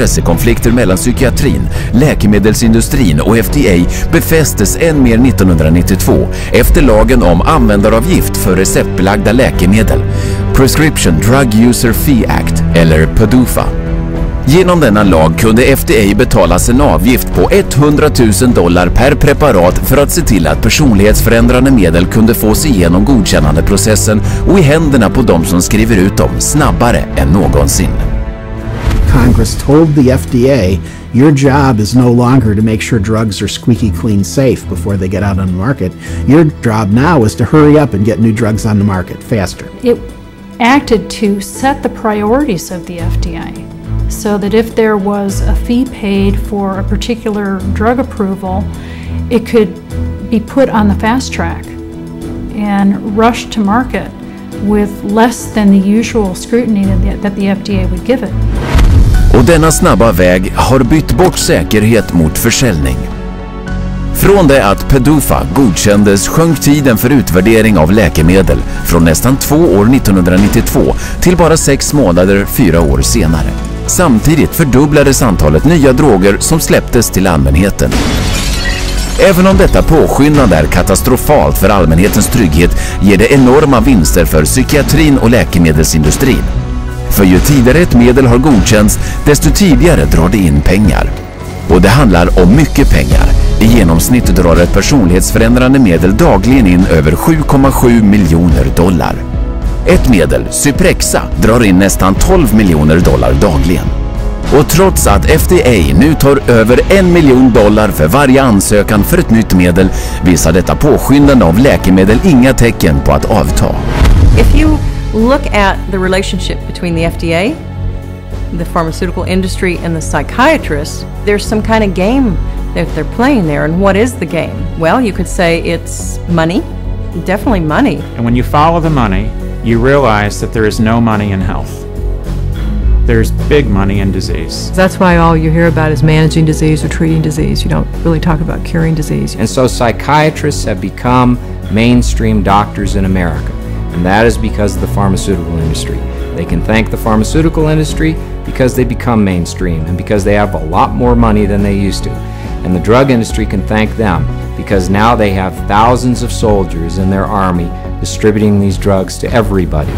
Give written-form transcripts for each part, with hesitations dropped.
Intressekonflikter mellan psykiatrin, läkemedelsindustrin och FDA befästes än mer 1992 efter lagen om användaravgift för receptbelagda läkemedel, Prescription Drug User Fee Act eller PDUFA. Genom denna lag kunde FDA betalas en avgift på $100,000 per preparat för att se till att personlighetsförändrande medel kunde fås igenom godkännandeprocessen och i händerna på de som skriver ut dem snabbare än någonsin. Congress told the FDA, your job is no longer to make sure drugs are squeaky clean safe before they get out on the market. Your job now is to hurry up and get new drugs on the market faster. It acted to set the priorities of the FDA so that if there was a fee paid for a particular drug approval, it could be put on the fast track and rushed to market with less than the usual scrutiny that the FDA would give it. Och denna snabba väg har bytt bort säkerhet mot försäljning. Från det att PDUFA godkändes sjönk tiden för utvärdering av läkemedel från nästan 2 år 1992 till bara 6 månader 4 år senare. Samtidigt fördubblades antalet nya droger som släpptes till allmänheten. Även om detta påskyndande är katastrofalt för allmänhetens trygghet ger det enorma vinster för psykiatrin och läkemedelsindustrin. För ju tidigare ett medel har godkänts, desto tidigare drar det in pengar. Och det handlar om mycket pengar. I genomsnitt drar ett personlighetsförändrande medel dagligen in över $7,7 miljoner. Ett medel, Zyprexa, drar in nästan $12 miljoner dagligen. Och trots att FDA nu tar över $1 miljon för varje ansökan för ett nytt medel visar detta påskyndande av läkemedel inga tecken på att avta. Look at the relationship between the FDA, the pharmaceutical industry, and the psychiatrists. There's some kind of game that they're playing there. And what is the game? Well, you could say it's money, definitely money. And when you follow the money, you realize that there is no money in health. There's big money in disease. That's why all you hear about is managing disease or treating disease. You don't really talk about curing disease. And so psychiatrists have become mainstream doctors in America. And that is because of the pharmaceutical industry. They can thank the pharmaceutical industry because they become mainstream and because they have a lot more money than they used to. And the drug industry can thank them because now they have thousands of soldiers in their army distributing these drugs to everybody.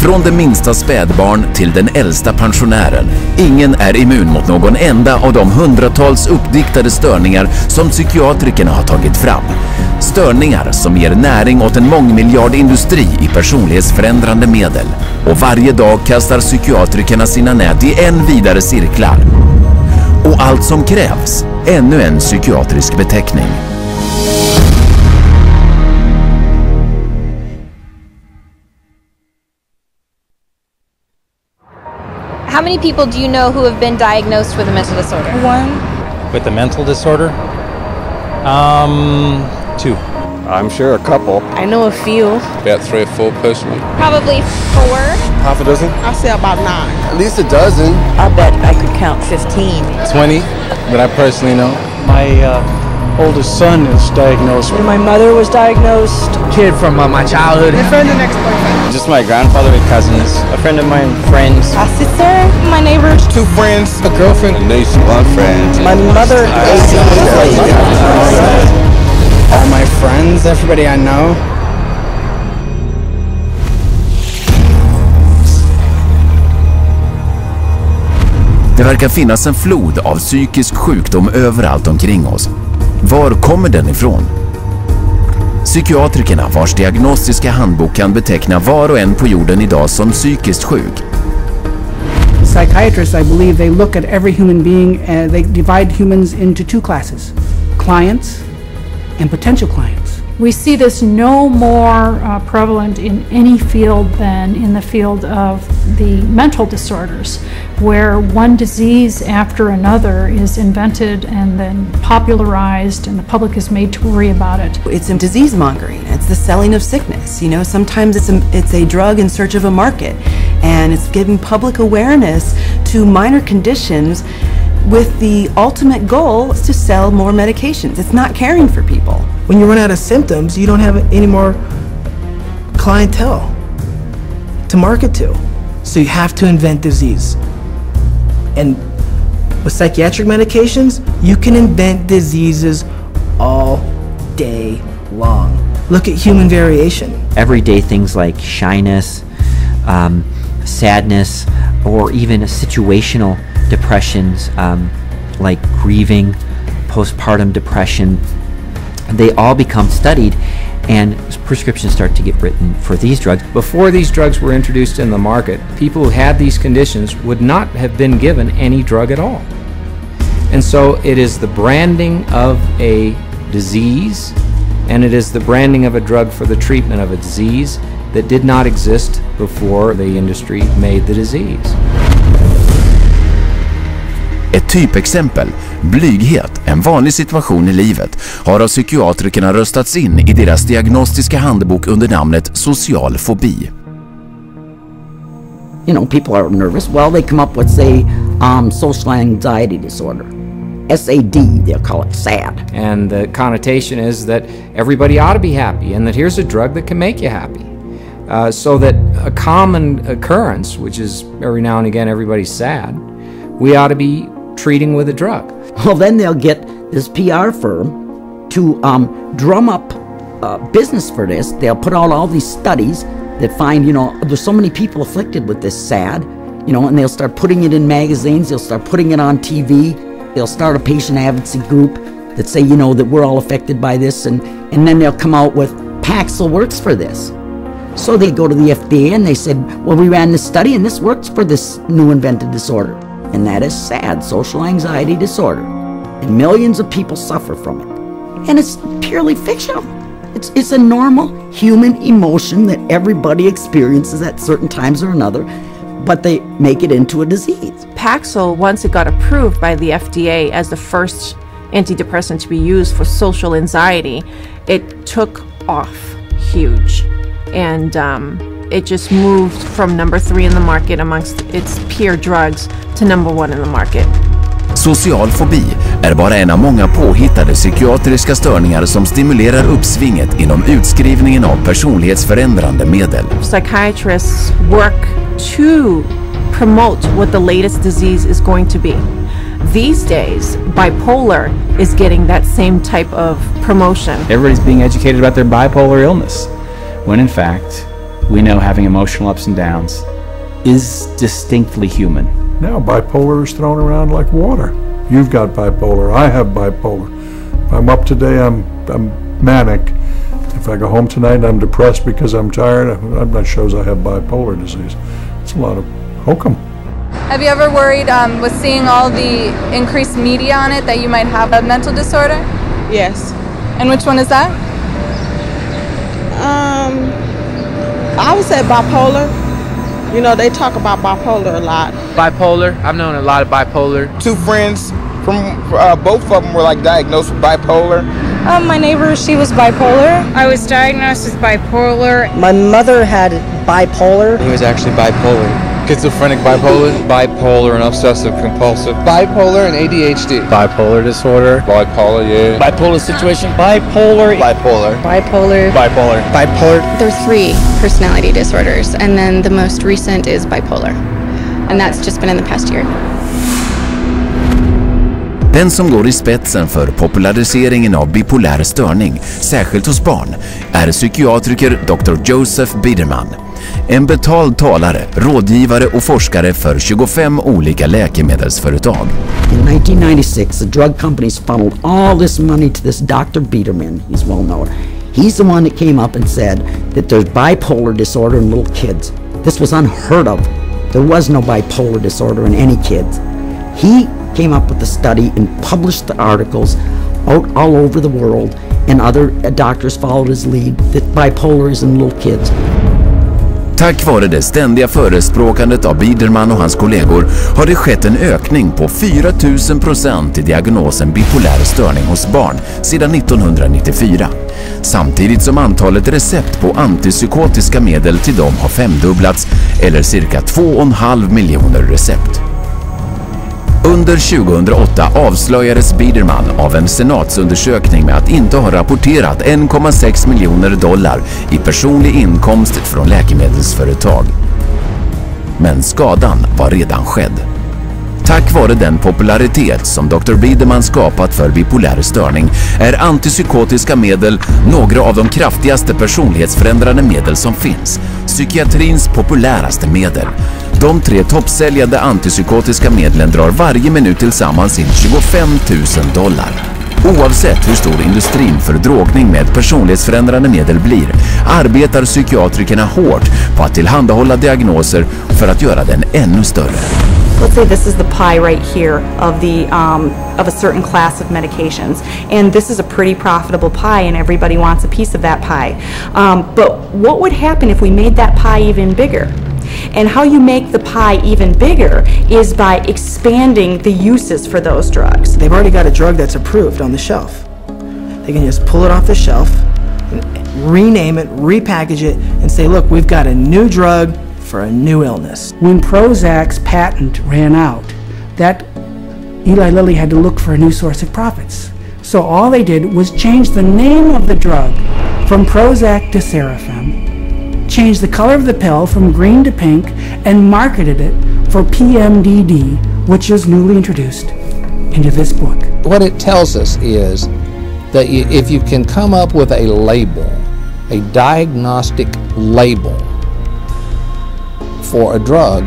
Från det minsta spädbarn till den äldsta pensionären. Ingen är immun mot någon enda av de hundratals uppdiktade störningar som psykiatrikerna har tagit fram. Störningar som ger näring åt en mångmiljardindustri i personlighetsförändrande medel. Och varje dag kastar psykiatrikerna sina nät i än vidare cirklar. Och allt som krävs, ännu en psykiatrisk beteckning. How many people do you know who have been diagnosed with a mental disorder? One. With a mental disorder? 2. I'm sure a couple. I know a few. About 3 or 4 personally. Probably 4. Half a dozen? I'll say about 9. At least a dozen. I bet I could count 15. 20 that I personally know. My oldest son is diagnosed. When my mother was diagnosed. Kid from my childhood. My friend and ex-boyfriend. Just my grandfather and cousins. A friend of mine, friends. A sister, my neighbors. 2 friends. A girlfriend. A niece. 1 friend. My mother. All my friends, everybody I know. Det verkar finnas en flod av psykisk sjukdom överallt omkring oss. Var kommer den ifrån? Psykiatrikerna, vars diagnostiska handbok kan beteckna var och en på jorden idag som psykiskt sjuk. Psychiatrists, I believe, they look at every human being and they divide humans into 2 classes: clients and potential clients. We see this no more prevalent in any field than in the field of the mental disorders, where one disease after another is invented and then popularized and the public is made to worry about it. It's a disease mongering. It's the selling of sickness. You know, sometimes it's a drug in search of a market, and it's giving public awareness to minor conditions with the ultimate goal is to sell more medications. It's not caring for people. When you run out of symptoms, you don't have any more clientele to market to. So you have to invent disease. And with psychiatric medications, you can invent diseases all day long. Look at human variation. Everyday things like shyness, sadness, or even situational depressions like grieving, postpartum depression, they all become studied and prescriptions start to get written for these drugs. Before these drugs were introduced in the market, people who had these conditions would not have been given any drug at all. And so it is the branding of a disease, and it is the branding of a drug for the treatment of a disease that did not exist before the industry made the disease. Ett typexempel, blyghet, en vanlig situation i livet, har av psykiatrikerna röstats in i deras diagnostiska handbok under namnet social fobi. You know, people are nervous. Well, they come up with, say, social anxiety disorder. SAD, they'll call it SAD. And the connotation is that everybody ought to be happy and that here's a drug that can make you happy. So that a common occurrence, which is every now and again everybody's sad, we ought to be treating with a drug. Well, then they'll get this PR firm to drum up business for this. They'll put out all these studies that find, you know, there's so many people afflicted with this SAD, you know, and they'll start putting it in magazines, they'll start putting it on TV, they'll start a patient advocacy group that say, you know, that we're all affected by this, and then they'll come out with Paxil works for this. So they go to the FDA and they said, well, we ran this study and this works for this new invented disorder. And that is SAD, social anxiety disorder. And millions of people suffer from it. And it's purely fictional. It's a normal human emotion that everybody experiences at certain times or another, but they make it into a disease. Paxil, once it got approved by the FDA as the first antidepressant to be used for social anxiety, it took off huge. And it just moved from number 3 in the market amongst its peer drugs to number 1 in the market. Social fobi är bara en av många påhittade psykiatriska störningar som stimulerar uppsvinget inom utskrivningen av personlighetsförändrande medel. Psychiatrists work to promote what the latest disease is going to be. These days, bipolar is getting that same type of promotion. Everybody's being educated about their bipolar illness, when in fact, we know having emotional ups and downs is distinctly human. Now bipolar is thrown around like water. You've got bipolar, I have bipolar. If I'm up today, I'm manic. If I go home tonight, I'm depressed because I'm tired. That shows I have bipolar disease. It's a lot of hokum. Have you ever worried with seeing all the increased media on it that you might have a mental disorder? Yes. And which one is that? I would say bipolar. You know, they talk about bipolar a lot. Bipolar. I've known a lot of bipolar. 2 friends from both of them were like diagnosed with bipolar. My neighbor, she was bipolar. I was diagnosed with bipolar. My mother had bipolar. He was actually bipolar. Schizophrenic bipolar. Bipolar and obsessive compulsive. Bipolar and ADHD. Bipolar disorder. Bipolar, yeah. Bipolar situation. Bipolar. Bipolar. Bipolar. Bipolar. Bipolar. There are 3 personality disorders, and then the most recent is bipolar. And that's just been in the past year. Den som går i spetsen för populariseringen av bipolär störning, särskilt hos barn, är psykiatriker Dr. Joseph Biderman. En betald talare, rådgivare och forskare för 25 olika läkemedelsföretag. In 1996, the drug companies funneled all this money to this Dr. Biderman. He's well known. He's the one that came up and said that there's bipolar disorder in little kids. This was unheard of. There was no bipolar disorder in any kids. He came up with the study and published the articles out all over the world, and other doctors followed his lead that bipolar is in little kids. Tack vare det ständiga förespråkandet av Biderman och hans kollegor har det skett en ökning på 4000% i diagnosen bipolär störning hos barn sedan 1994. Samtidigt som antalet recept på antipsykotiska medel till dem har 5-dubblats, eller cirka 2,5 miljoner recept. Under 2008 avslöjades Biderman av en senatsundersökning med att inte ha rapporterat $1,6 miljoner i personlig inkomst från läkemedelsföretag. Men skadan var redan skedd. Tack vare den popularitet som Dr. Biederman skapat för bipolär störning är antipsykotiska medel några av de kraftigaste personlighetsförändrande medel som finns. Psykiatrins populäraste medel. De 3 toppsäljande antipsykotiska medlen drar varje minut tillsammans in $25 000. Oavsett hur stor industrin för drogning med personlighetsförändrande medel blir, arbetar psykiatrikerna hårt på att tillhandahålla diagnoser för att göra den ännu större. Let's say this is the pie right here of a certain class of medications, and this is a pretty profitable pie and everybody wants a piece of that pie. But what would happen if we made that pie even bigger? And how you make the pie even bigger is by expanding the uses for those drugs. They've already got a drug that's approved on the shelf. They can just pull it off the shelf, and rename it, repackage it, and say, look, we've got a new drug for a new illness. When Prozac's patent ran out, that Eli Lilly had to look for a new source of profits. So all they did was change the name of the drug from Prozac to Serafem, changed the color of the pill from green to pink, and marketed it for PMDD, which is newly introduced into this book. What it tells us is that if you can come up with a label, a diagnostic label for a drug,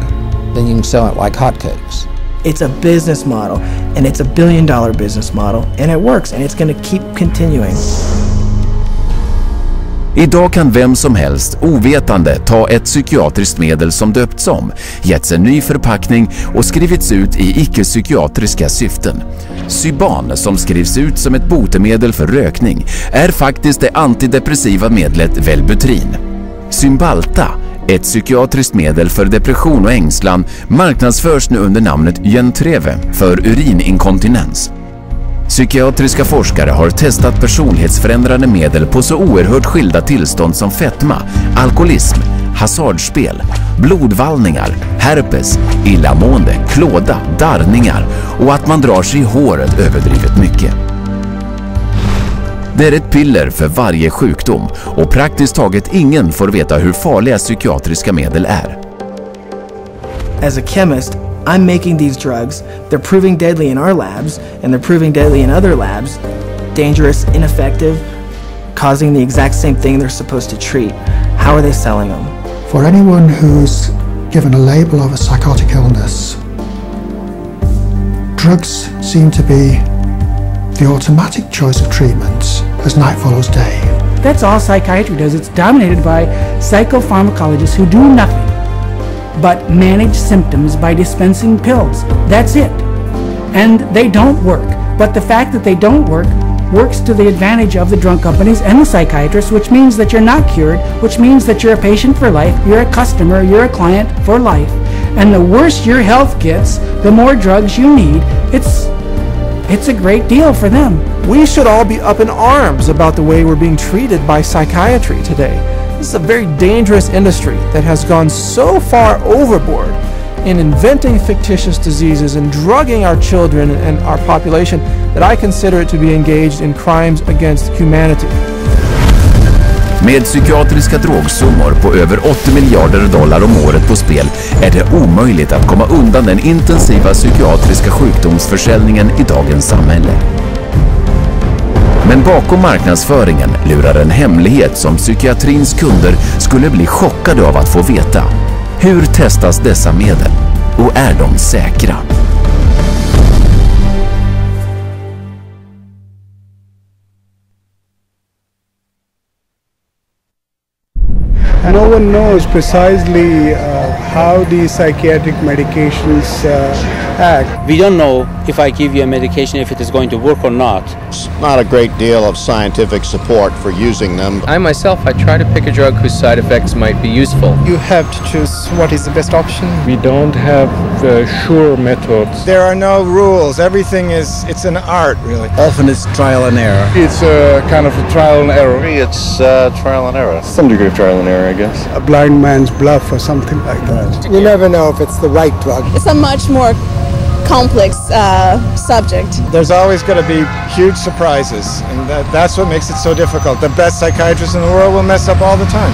then you can sell it like hotcakes. It's a business model, and it's a billion-dollar business model, and it works, and it's going to keep continuing. Idag kan vem som helst ovetande ta ett psykiatriskt medel som döpts om, getts en ny förpackning och skrivits ut i icke-psykiatriska syften. Syban, som skrivs ut som ett botemedel för rökning, är faktiskt det antidepressiva medlet Wellbutrin. Cymbalta, ett psykiatriskt medel för depression och ängslan, marknadsförs nu under namnet Gentreve för urininkontinens. Psykiatriska forskare har testat personlighetsförändrande medel på så oerhört skilda tillstånd som fetma, alkoholism, hasardspel, blodvallningar, herpes, illamående, klåda, darrningar och att man drar sig i håret överdrivet mycket. Det är ett piller för varje sjukdom och praktiskt taget ingen får veta hur farliga psykiatriska medel är. As a chemist, I'm making these drugs. They're proving deadly in our labs, and they're proving deadly in other labs. Dangerous, ineffective, causing the exact same thing they're supposed to treat. How are they selling them? For anyone who's given a label of a psychotic illness, drugs seem to be the automatic choice of treatments as night follows day. That's all psychiatry does. It's dominated by psychopharmacologists who do nothing but manage symptoms by dispensing pills. That's it. And they don't work. But the fact that they don't work works to the advantage of the drug companies and the psychiatrists, which means that you're not cured, which means that you're a patient for life, you're a customer, you're a client for life. And the worse your health gets, the more drugs you need. It's a great deal for them. We should all be up in arms about the way we're being treated by psychiatry today. This is a very dangerous industry that has gone so far overboard in inventing fictitious diseases and drugging our children and our population that I consider it to be engaged in crimes against humanity. Med psykiatriska drogsummor på över $80 miljarder om året på spel är det omöjligt att komma undan den intensiva psykiatriska sjukdomsförsäljningen i dagens samhälle. Men bakom marknadsföringen lurar en hemlighet som psykiatrins kunder skulle bli chockade av att få veta. Hur testas dessa medel? Och är de säkra? No one knows precisely how these psychiatric medications act. We don't know if I give you a medication if it is going to work or not. It's not a great deal of scientific support for using them. I myself, I try to pick a drug whose side effects might be useful. You have to choose what is the best option. We don't have sure methods. There are no rules. Everything it's an art, really. Often it's trial and error. It's a kind of a trial and error. It's trial and error. Some degree of trial and error, I guess. A blind man's bluff or something like that. You never know if it's the right drug. It's a much more complex subject. There's always going to be huge surprises, and that's what makes it so difficult. The best psychiatrists in the world will mess up all the time.